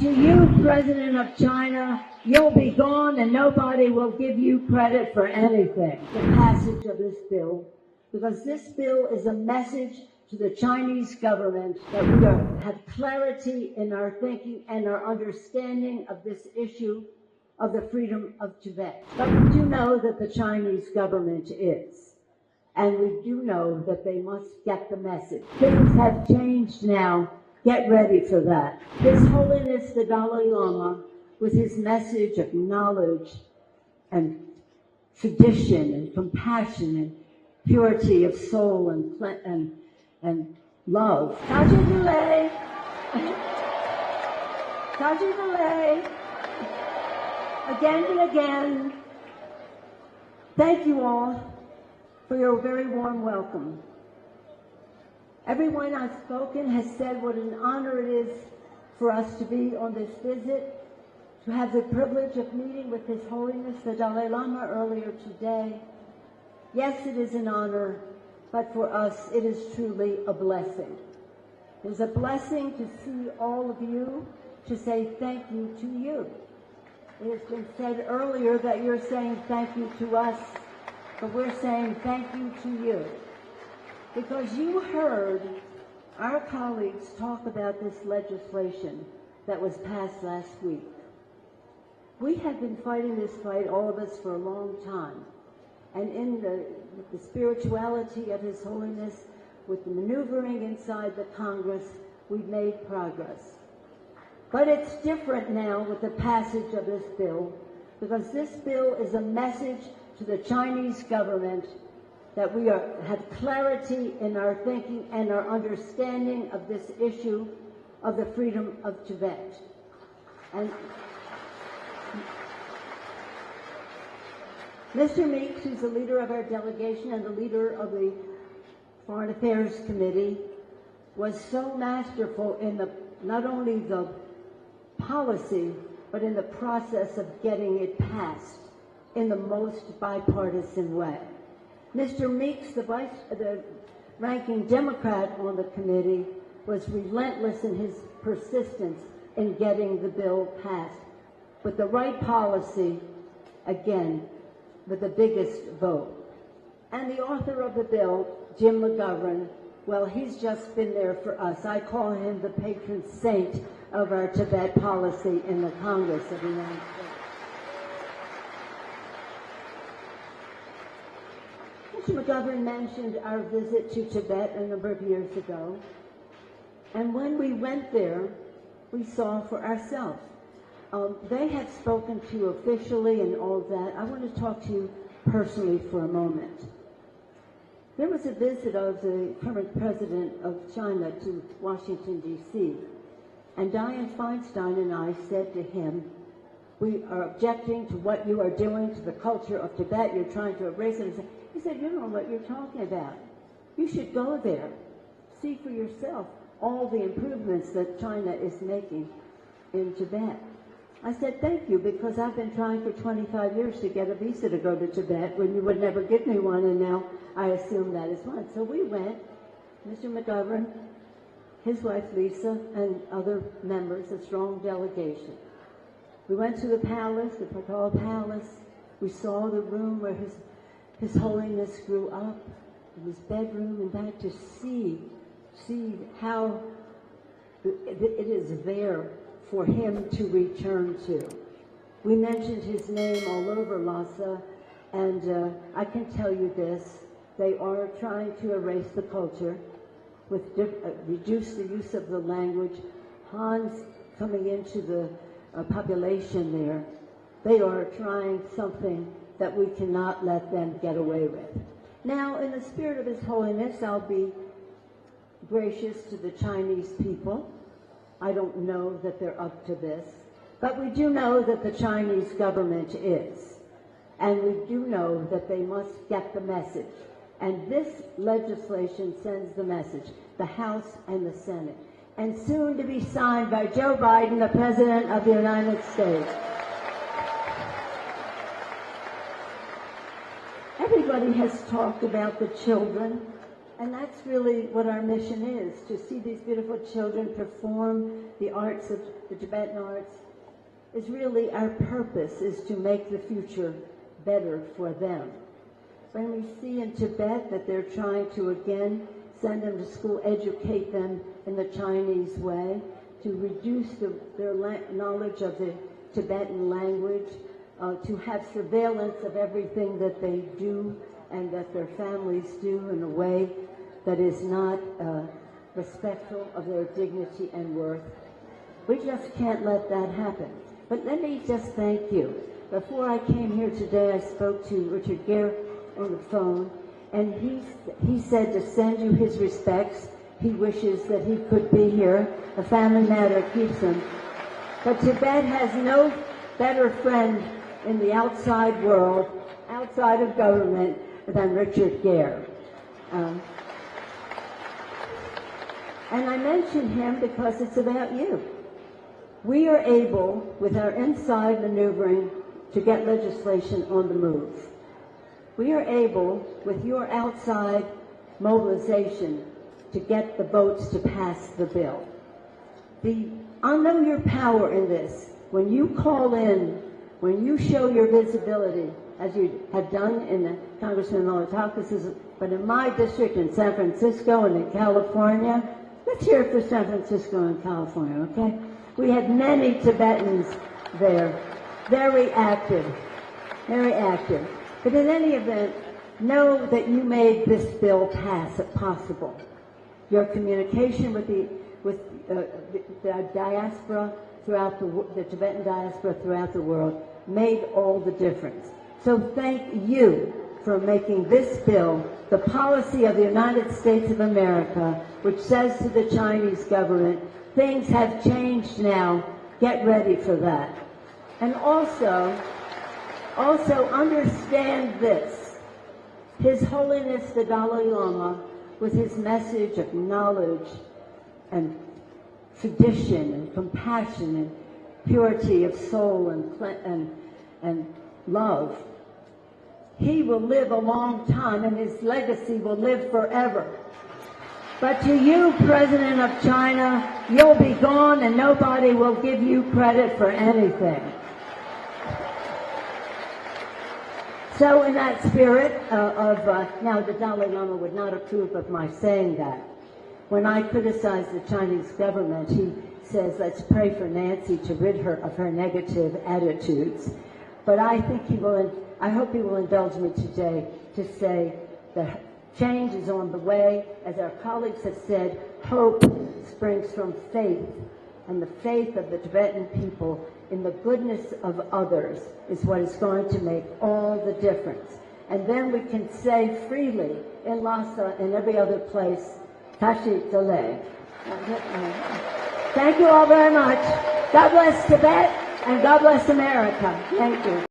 To you, President of China, you'll be gone and nobody will give you credit for anything. The passage of this bill, because this bill is a message to the Chinese government that we have clarity in our thinking and our understanding of this issue of the freedom of Tibet. But we do know that the Chinese government is, and we do know that they must get the message. Things have changed now. Get ready for that. His Holiness the Dalai Lama, with his message of knowledge and tradition and compassion and purity of soul and love. Taji delay. Taji delay. Again and again. Thank you all for your very warm welcome. Everyone I've spoken has said what an honor it is for us to be on this visit, to have the privilege of meeting with His Holiness the Dalai Lama earlier today. Yes, it is an honor, but for us it is truly a blessing. It is a blessing to see all of you, to say thank you to you. It has been said earlier that you're saying thank you to us, but we're saying thank you to you. Because you heard our colleagues talk about this legislation that was passed last week. We have been fighting this fight, all of us, for a long time. And in the spirituality of His Holiness, with the maneuvering inside the Congress, we've made progress. But it's different now with the passage of this bill, because this bill is a message to the Chinese government that we have clarity in our thinking and our understanding of this issue of the freedom of Tibet. And Mr. Meeks, who's the leader of our delegation and the leader of the Foreign Affairs Committee, was so masterful in not only the policy, but in the process of getting it passed in the most bipartisan way. Mr. Meeks, the ranking Democrat on the committee, was relentless in his persistence in getting the bill passed. With the right policy, again, with the biggest vote. And the author of the bill, Jim McGovern, well, he's just been there for us. I call him the patron saint of our Tibet policy in the Congress of the United States. Mr. McGovern mentioned our visit to Tibet a number of years ago. And when we went there, we saw for ourselves. They had spoken to you officially and all that. I want to talk to you personally for a moment. There was a visit of the current president of China to Washington, D.C. And Dianne Feinstein and I said to him, we are objecting to what you are doing to the culture of Tibet. You're trying to erase it. He said, you don't know what you're talking about. You should go there. See for yourself all the improvements that China is making in Tibet. I said, thank you, because I've been trying for 25 years to get a visa to go to Tibet when you would never give me one, and now I assume that is one. So we went, Mr. McGovern, his wife Lisa, and other members, a strong delegation. We went to the palace, the Patal Palace. We saw the room where His Holiness grew up, in his bedroom, and back to see how it is there for him to return to. We mentioned his name all over Lhasa, and I can tell you this, they are trying to erase the culture, reduce the use of the language. Han's coming into the population there. They are trying something that we cannot let them get away with. Now, in the spirit of His Holiness, I'll be gracious to the Chinese people. I don't know that they're up to this, but we do know that the Chinese government is, and we do know that they must get the message. And this legislation sends the message, the House and the Senate, and soon to be signed by Joe Biden, the President of the United States. Everybody has talked about the children, And that's really what our mission is, to see these beautiful children perform the arts of the Tibetan arts is really our purpose, is to make the future better for them. When we see in Tibet that they're trying to again send them to school, educate them in the Chinese way, to reduce their knowledge of the Tibetan language, to have surveillance of everything that they do and that their families do in a way that is not respectful of their dignity and worth. We just can't let that happen. But let me just thank you. Before I came here today, I spoke to Richard Gere on the phone, and he said to send you his respects. He wishes that he could be here. A family matter keeps him. But Tibet has no better friend in the outside world, outside of government, than Richard Gere. And I mention him because it's about you. We are able, with our inside maneuvering, to get legislation on the move. We are able, with your outside mobilization, to get the votes to pass the bill. I know your power in this. When you call in, when you show your visibility, as you have done in the Congressman Malatakas, but in my district in San Francisco and in California, let's hear it for San Francisco and California, okay? We had many Tibetans there, very active, very active. But in any event, know that you made this bill pass possible. Your communication with the diaspora throughout the Tibetan diaspora throughout the world made all the difference. So thank you for making this bill the policy of the United States of America, which says to the Chinese government, things have changed now, get ready for that. And also understand this. His Holiness the Dalai Lama, with his message of knowledge and tradition and compassion and purity of soul and love, he will live a long time and his legacy will live forever. But to you, President of China, you'll be gone and nobody will give you credit for anything. So in that spirit now the Dalai Lama would not approve of my saying that. When I criticize the Chinese government, he says, let's pray for Nancy to rid her of her negative attitudes. But I hope he will indulge me today to say that change is on the way. As our colleagues have said, hope springs from faith, and the faith of the Tibetan people in the goodness of others is what is going to make all the difference. And then we can say freely in Lhasa and every other place, Tashi Dole. Thank you all very much. God bless Tibet and God bless America. Thank you.